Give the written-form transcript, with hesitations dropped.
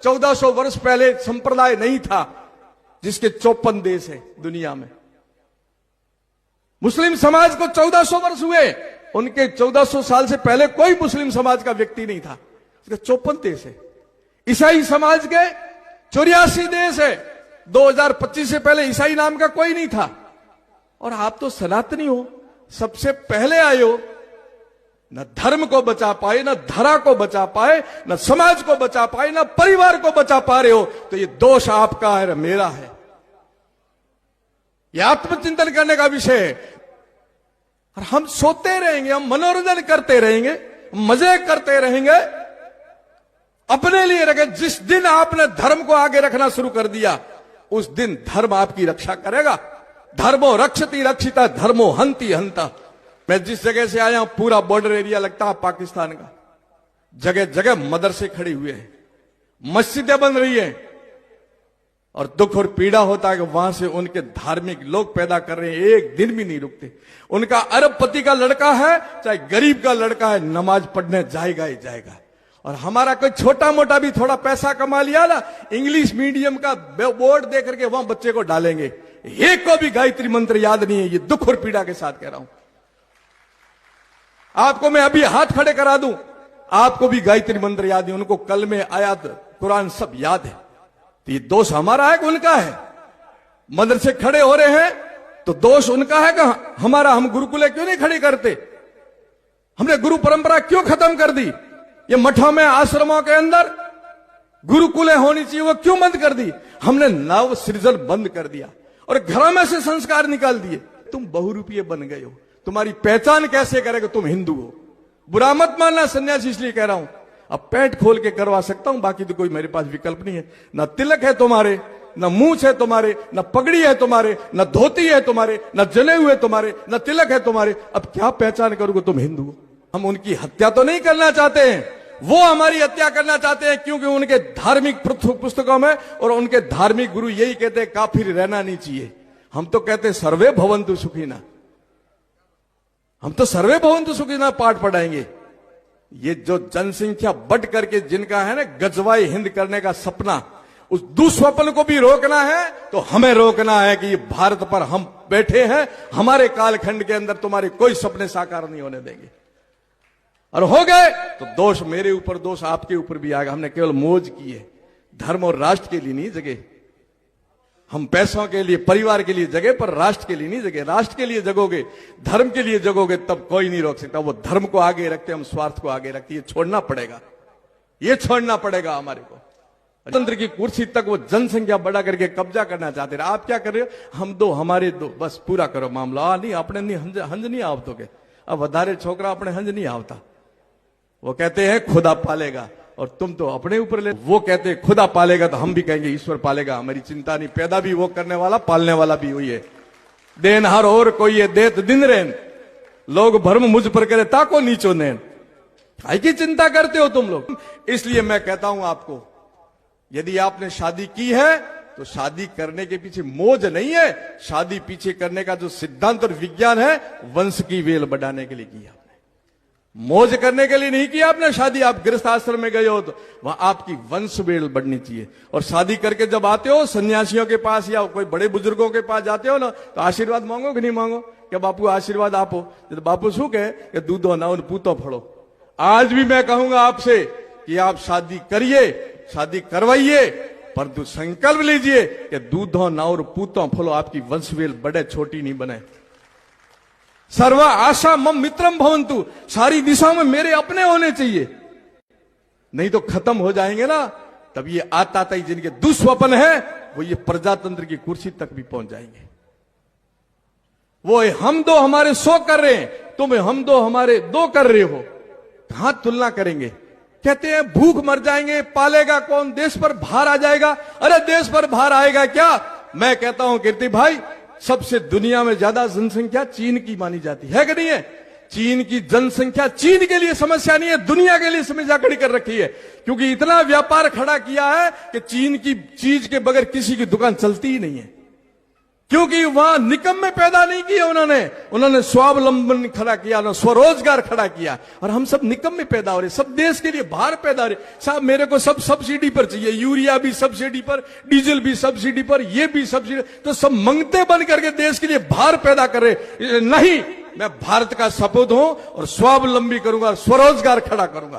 1400 वर्ष पहले संप्रदाय नहीं था जिसके 54 देश है दुनिया में। मुस्लिम समाज को 1400 वर्ष हुए, उनके 1400 साल से पहले कोई मुस्लिम समाज का व्यक्ति नहीं था, उसके 54 देश है। ईसाई समाज के 84 देश है, 2025 से पहले ईसाई नाम का कोई नहीं था। और आप तो सनातनी हो, सबसे पहले आए हो, न धर्म को बचा पाए, न धरा को बचा पाए, न समाज को बचा पाए, न परिवार को बचा पा रहे हो, तो ये दोष आपका है, मेरा है। यह आत्मचिंतन करने का विषय है। और हम सोते रहेंगे, हम मनोरंजन करते रहेंगे, मजे करते रहेंगे, अपने लिए रखे। जिस दिन आपने धर्म को आगे रखना शुरू कर दिया, उस दिन धर्म आपकी रक्षा करेगा। धर्मो रक्षति रक्षिता, धर्मो हंति हंता। मैं जिस जगह से आया हूं, पूरा बॉर्डर एरिया लगता है पाकिस्तान का। जगह जगह मदरसे खड़े हुए हैं, मस्जिदें बन रही हैं, और दुख और पीड़ा होता है कि वहां से उनके धार्मिक लोग पैदा कर रहे हैं, एक दिन भी नहीं रुकते। उनका अरबपति का लड़का है, चाहे गरीब का लड़का है, नमाज पढ़ने जाएगा ही जाएगा। और हमारा कोई छोटा मोटा भी थोड़ा पैसा कमा लिया ना, इंग्लिश मीडियम का बोर्ड दे करके वहां बच्चे को डालेंगे। एक को भी गायत्री मंत्र याद नहीं है। ये दुख और पीड़ा के साथ कह रहा हूं। आपको मैं अभी हाथ खड़े करा दूं, आपको भी गायत्री मंत्र याद है, उनको कल में आयात कुरान सब याद है। तो ये दोष हमारा है कि उनका है? मदरसे खड़े हो रहे हैं तो दोष उनका है कि हमारा? हम गुरुकुले क्यों नहीं खड़ी करते? हमने गुरु परंपरा क्यों खत्म कर दी? ये मठों में, आश्रमों के अंदर गुरुकुले होनी चाहिए, वो क्यों बंद कर दी? हमने नव सृजन बंद कर दिया और घरों में से संस्कार निकाल दिए। तुम बहुरूपीय बन गए हो, तुम्हारी पहचान कैसे करेगा तुम हिंदू हो? बुरा मत मानना सन्यासी, इसलिए कह रहा हूं। अब पेट खोल के करवा सकता हूं, बाकी तो कोई मेरे पास विकल्प नहीं है। न तिलक है तुम्हारे, न मूछ है तुम्हारे, न पगड़ी है तुम्हारे, न धोती है तुम्हारे, न जले हुए तुम्हारे, न तिलक है तुम्हारे। अब क्या पहचान करोगे तुम हिंदू हो? हम उनकी हत्या तो नहीं करना चाहते हैं, वो हमारी हत्या करना चाहते हैं, क्योंकि उनके धार्मिक पुस्तकों में और उनके धार्मिक गुरु यही कहते हैं काफिर रहना नहीं चाहिए। हम तो कहते हैं सर्वे भवन्तु सुखिनः। हम तो सर्वे भवन्तु सुखिनः पाठ पढ़ाएंगे। ये जो जनसंख्या बढ़ करके जिनका है ना गजवाई हिंद करने का सपना, उस दुस्वप्न को भी रोकना है तो हमें रोकना है कि ये भारत पर हम बैठे हैं, हमारे कालखंड के अंदर तुम्हारे कोई सपने साकार नहीं होने देंगे। और हो गए तो दोष मेरे ऊपर, दोष आपके ऊपर भी आएगा। हमने केवल मौज की है, धर्म और राष्ट्र के लिए नहीं जगे। हम पैसों के लिए, परिवार के लिए जगे, पर राष्ट्र के लिए नहीं जगे। राष्ट्र के लिए जगोगे, धर्म के लिए जगोगे, तब कोई नहीं रोक सकता। वो धर्म को आगे रखते, हम स्वार्थ को आगे रखते। ये छोड़ना पड़ेगा, ये छोड़ना पड़ेगा हमारे को। तंत्र की कुर्सी तक वो जनसंख्या बढ़ा करके कब्जा करना चाहते रहे। आप क्या कर रहे हो? हम दो, हमारे दो, बस पूरा करो मामला। नहीं, अपने नहीं हंज नहीं आवतो के। अब वधारे छोकरा अपने हंज नहीं आवता। वो कहते हैं खुदा पालेगा, और तुम तो अपने ऊपर ले। वो कहते हैं खुदा पालेगा, तो हम भी कहेंगे ईश्वर पालेगा, हमारी चिंता नहीं। पैदा भी वो करने वाला, पालने वाला भी वही है। देन हर और कोई है, देत दिन रेन। लोग भरम मुझ पर करे, ताको नीचो नैन। आई की चिंता करते हो तुम लोग? इसलिए मैं कहता हूं आपको, यदि आपने शादी की है तो शादी करने के पीछे मौज नहीं है। शादी पीछे करने का जो सिद्धांत और विज्ञान है, वंश की वेल बढ़ाने के लिए किया। मौज करने के लिए नहीं किया आपने शादी। आप गृहस्थ आश्रम में गए हो तो वहां आपकी वंश वेल बढ़नी चाहिए। और शादी करके जब आते हो सन्यासियों के पास या कोई बड़े बुजुर्गों के पास जाते हो ना, तो आशीर्वाद मांगो कि नहीं मांगो? क्या बापू आशीर्वाद आपो? तो बापू शू कहे कि दूधो ना उन पूतो फड़ो। आज भी मैं कहूंगा आपसे कि आप शादी करिए, शादी करवाइए, परंतु संकल्प लीजिए कि दूधो ना और पूतो फलो, आपकी वंश वेल बढ़े, छोटी नहीं बने। सर्व आशा मम मित्रम भवन्तु, सारी दिशाओं में मेरे अपने होने चाहिए, नहीं तो खत्म हो जाएंगे ना। तब ये आता जिनके दुस्वप्न है, वो ये प्रजातंत्र की कुर्सी तक भी पहुंच जाएंगे। वो हम दो हमारे 100 कर रहे हैं, तुम हम दो हमारे 2 कर रहे हो, कहां तुलना करेंगे? कहते हैं भूख मर जाएंगे, पालेगा कौन? देश पर भार आ जाएगा। अरे देश पर भार आएगा क्या? मैं कहता हूं कीर्ति भाई, सबसे दुनिया में ज्यादा जनसंख्या चीन की मानी जाती है कि नहीं है? चीन की जनसंख्या चीन के लिए समस्या नहीं है, दुनिया के लिए समस्या खड़ी कर रखी है। क्योंकि इतना व्यापार खड़ा किया है कि चीन की चीज के बगैर किसी की दुकान चलती ही नहीं है। क्योंकि वहां निकम्मे पैदा नहीं किए उन्होंने स्वावलंबन खड़ा किया ना स्वरोजगार खड़ा किया। और हम सब निकम्मे पैदा हो रहे, सब देश के लिए बाहर पैदा हो रहे। साहब मेरे को सब सब्सिडी पर चाहिए, यूरिया भी सब्सिडी पर, डीजल भी सब्सिडी पर, ये भी सब्सिडी, तो सब मंगते बन करके देश के लिए बाहर पैदा कर रहे। नहीं, मैं भारत का सपूत हूं और स्वावलंबी करूंगा, स्वरोजगार खड़ा करूंगा।